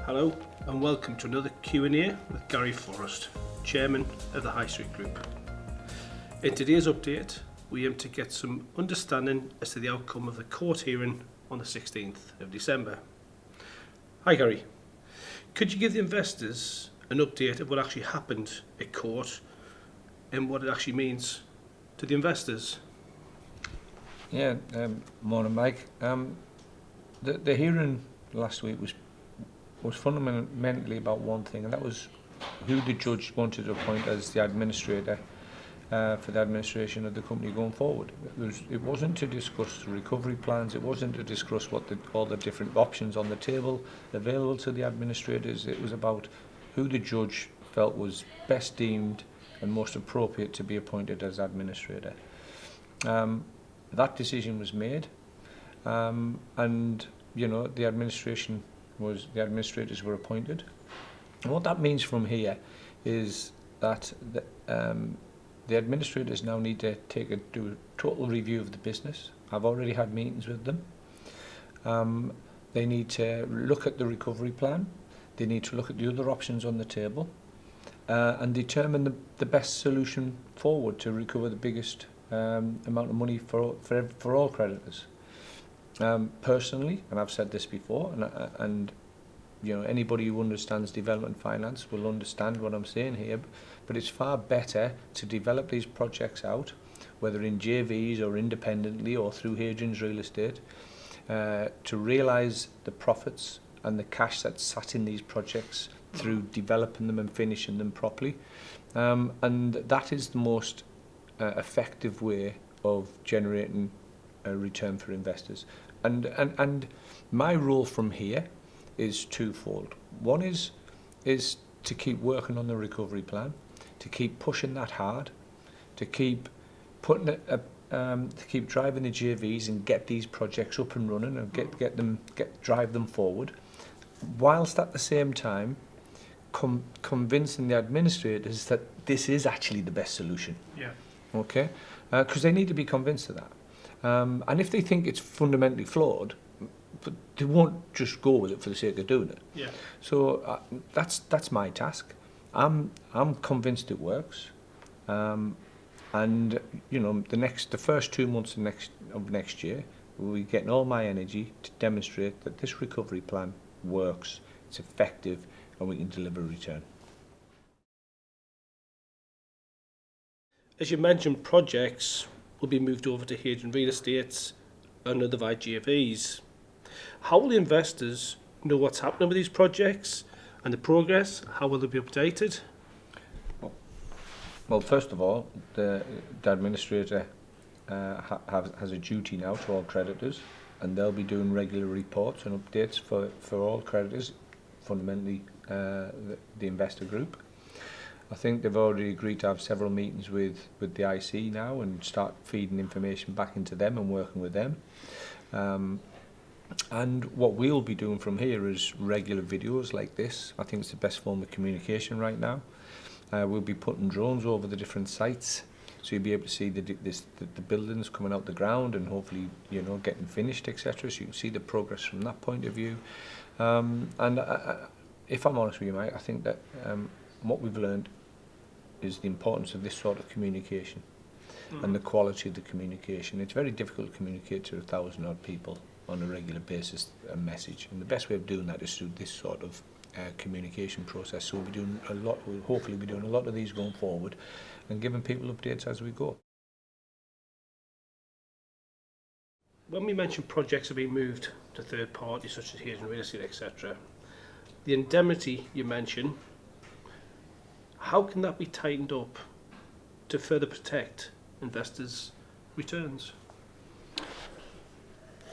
Hello and welcome to another Q&A with Gary Forrest, Chairman of the High Street Group. In today's update, we aim to get some understanding as to the outcome of the court hearing on the 16th of December. Hi Gary, could you give the investors an update of what actually happened at court and what it actually means to the investors? Yeah, morning Mike. The hearing last week was fundamentally about one thing, and that was who the judge wanted to appoint as the administrator for the administration of the company going forward. It wasn't to discuss recovery plans, it wasn't to discuss what all the different options on the table available to the administrators. It was about who the judge felt was best deemed and most appropriate to be appointed as administrator. That decision was made, and the administrators were appointed. And what that means from here is that the administrators now need to do a total review of the business. I've already had meetings with them. They need to look at the recovery plan. They need to look at the other options on the table and determine the best solution forward to recover the biggest amount of money for all creditors. Personally, and I've said this before, and anybody who understands development finance will understand what I'm saying here, but it's far better to develop these projects out, whether in JVs or independently or through Hadrian's Real Estate, to realise the profits and the cash that's sat in these projects through developing them and finishing them properly. And that is the most effective way of generating a return for investors. And my role from here is twofold. One is to keep working on the recovery plan, to keep pushing that hard, to keep putting to keep driving the JVs and get these projects up and running and drive them forward, whilst at the same time convincing the administrators that this is actually the best solution. Yeah. Okay, because they need to be convinced of that. And if they think it's fundamentally flawed, but they won't just go with it for the sake of doing it. Yeah. So that's my task. I'm convinced it works. And the first 2 months of next year, we'll be getting all my energy to demonstrate that this recovery plan works, it's effective, and we can deliver a return. As you mentioned, projects will be moved over to Hadrian Real Estates and other JVs. How will the investors know what's happening with these projects and the progress? How will they be updated? Well, first of all, the administrator has a duty now to all creditors, and they'll be doing regular reports and updates for all creditors, fundamentally the investor group. I think they've already agreed to have several meetings with the IC now and start feeding information back into them and working with them. And what we'll be doing from here is regular videos like this. I think it's the best form of communication right now. We'll be putting drones over the different sites, so you'll be able to see the buildings coming out the ground and hopefully getting finished, etc. So you can see the progress from that point of view. And if I'm honest with you, Mike, I think that what we've learned is the importance of this sort of communication and the quality of the communication. It's very difficult to communicate to 1,000 odd people on a regular basis a message, and the best way of doing that is through this sort of communication process. So we'll hopefully be doing a lot of these going forward and giving people updates as we go. When we mention projects are being moved to third parties such as Hadrian Real Estate, etc., the indemnity you mentioned, how can that be tightened up to further protect investors' returns?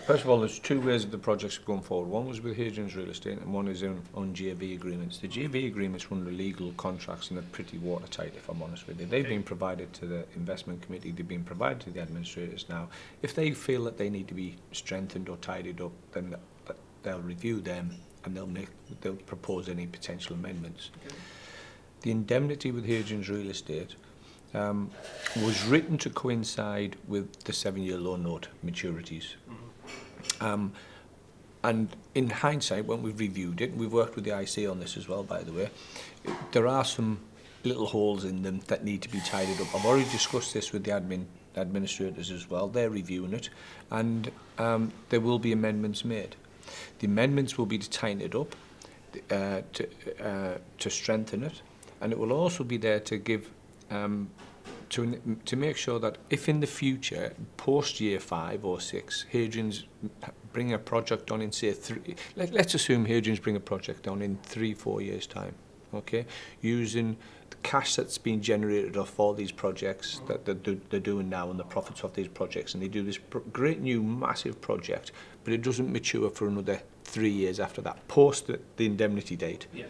First of all, there's two ways of the projects going forward. One was with Hadrian's Real Estate and one is on JV agreements. The JV agreements run the legal contracts and they're pretty watertight, if I'm honest with you. They've been provided to the investment committee, they've been provided to the administrators now. If they feel that they need to be strengthened or tidied up, then they'll review them and they'll propose any potential amendments. Okay. The indemnity with Hadrian's Real Estate was written to coincide with the 7-year loan note maturities. And in hindsight, when we've reviewed it, we've worked with the IC on this as well, by the way, there are some little holes in them that need to be tidied up. I've already discussed this with the administrators as well. They're reviewing it, and there will be amendments made. The amendments will be to tighten it up, to strengthen it, and it will also be there to give to make sure that if in the future, post year 5 or 6, Hadrian's bring a project on in say let's assume Hadrian's bring a project on in 3-4 years time, okay, using the cash that's been generated off all these projects that they're doing now and the profits of these projects, and they do this great new massive project, but it doesn't mature for another 3 years after that, post the indemnity date. Yeah.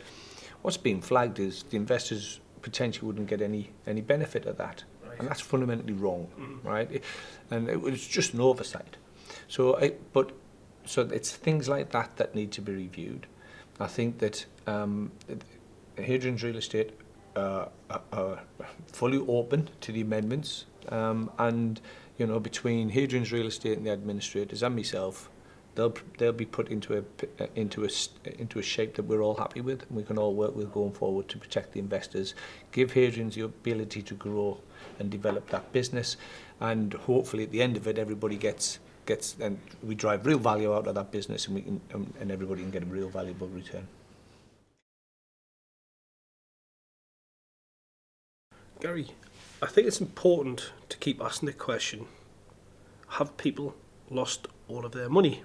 What's being flagged is the investors potentially wouldn't get any benefit of that. Right. And that's fundamentally wrong, right? And it was just an oversight. So it's things like that that need to be reviewed. I think that Hadrian's Real Estate are fully open to the amendments, and you know, between Hadrian's Real Estate and the administrators and myself, they'll be put into a shape that we're all happy with, and we can all work with going forward to protect the investors, give Hadrian's the ability to grow and develop that business, and hopefully at the end of it everybody gets and we drive real value out of that business, and we can and everybody can get a real valuable return. Gary, I think it's important to keep asking the question, have people lost all of their money?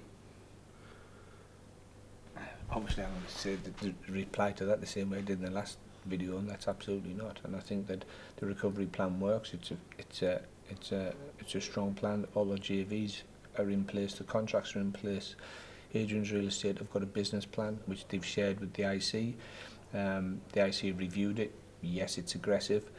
Obviously, I'm going to say the reply to that the same way I did in the last video, and that's absolutely not. And I think that the recovery plan works. It's a strong plan. All the JVs are in place. The contracts are in place. Hadrian's Real Estate have got a business plan which they've shared with the IC. The IC reviewed it. Yes, it's aggressive,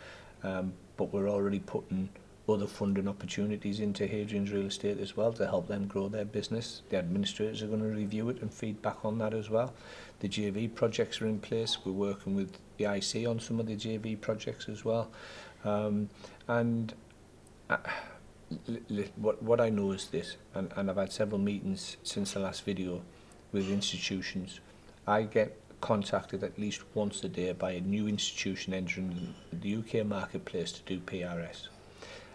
but we're already putting other funding opportunities into Hadrian's Real Estate as well to help them grow their business. The administrators are going to review it and feedback on that as well. The JV projects are in place. We're working with the IC on some of the JV projects as well. What I know is this, and I've had several meetings since the last video with institutions. I get contacted at least once a day by a new institution entering the UK marketplace to do PRS.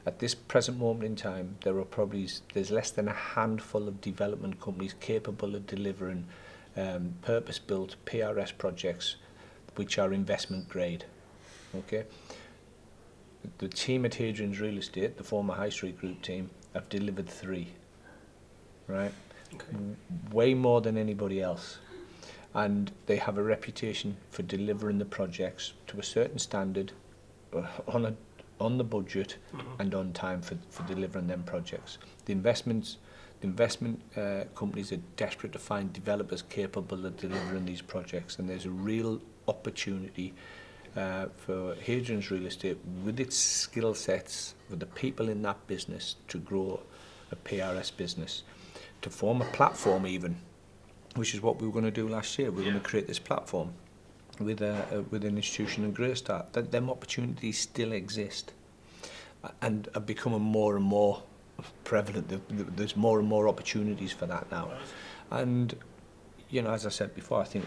At this present moment in time, there's less than a handful of development companies capable of delivering purpose-built PRS projects which are investment grade. Okay. The team at Hadrian's Real Estate, the former High Street Group team, have delivered 3. Right. Okay. Way more than anybody else. And they have a reputation for delivering the projects to a certain standard, on the budget, and on time for delivering them projects. The investment companies are desperate to find developers capable of delivering these projects, and there's a real opportunity for Hadrian's Real Estate, with its skill sets, with the people in that business, to grow a PRS business, to form a platform even, which is what we were going to do last year. We're going to create this platform with an institution in Greystar. Them opportunities still exist and are becoming more and more prevalent. There's more and more opportunities for that now. And, you know, as I said before, I think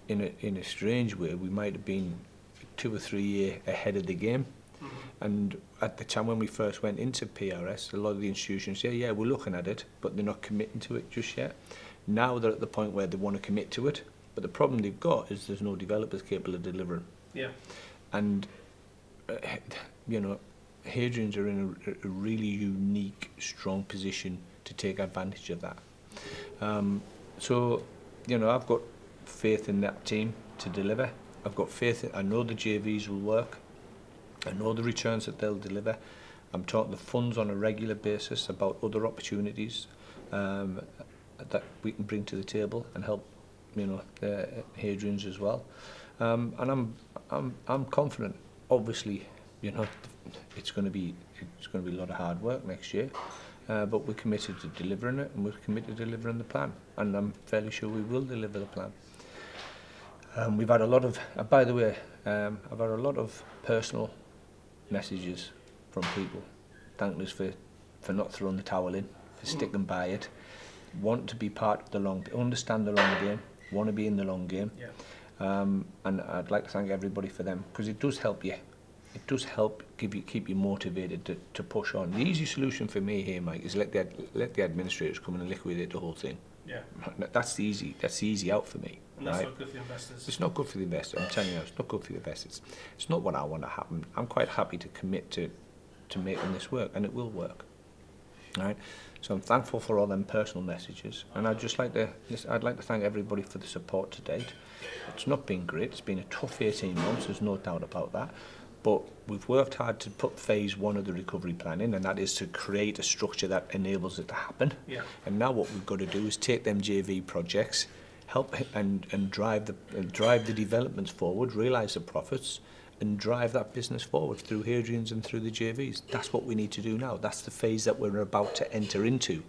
in a strange way, we might have been 2 or 3 years ahead of the game. And at the time when we first went into PRS, a lot of the institutions say, yeah, we're looking at it, but they're not committing to it just yet. Now they're at the point where they want to commit to it, but the problem they've got is there's no developers capable of delivering. Yeah. And, you know, Hadrian's are in a really unique, strong position to take advantage of that. So, you know, I've got faith in that team to deliver. I've got faith. I know the JVs will work. I know the returns that they'll deliver. I'm talking to funds on a regular basis about other opportunities that we can bring to the table and help, you know, Hadrian's as well. And I'm confident. Obviously, you know, it's going to be a lot of hard work next year, but we're committed to delivering it, and we're committed to delivering the plan. And I'm fairly sure we will deliver the plan. We've had a lot of, by the way, I've had a lot of personal messages from people thanking us for not throwing the towel in, for sticking by it. want to be part of the understand the long game, want to be in the long game. Yeah. And I'd like to thank everybody for them, because it does help you. It does help keep you motivated to push on. The easy solution for me here, Mike, is let the administrators come in and liquidate the whole thing. Yeah. That's the easy out for me. And that's right? not good for the investors. It's not good for the investors. I'm telling you, it's not good for the investors. It's not what I want to happen. I'm quite happy to commit to making this work, and it will work. All right. So I'm thankful for all them personal messages, and I'd like to thank everybody for the support to date. It's not been great. It's been a tough 18 months. There's no doubt about that. But we've worked hard to put phase 1 of the recovery plan in, and that is to create a structure that enables it to happen. Yeah. And now what we've got to do is take them JV projects, help and drive the developments forward, realise the profits, and drive that business forward through Hadrian's and through the JVs. That's what we need to do now. That's the phase that we're about to enter into,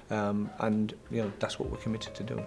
and that's what we're committed to doing.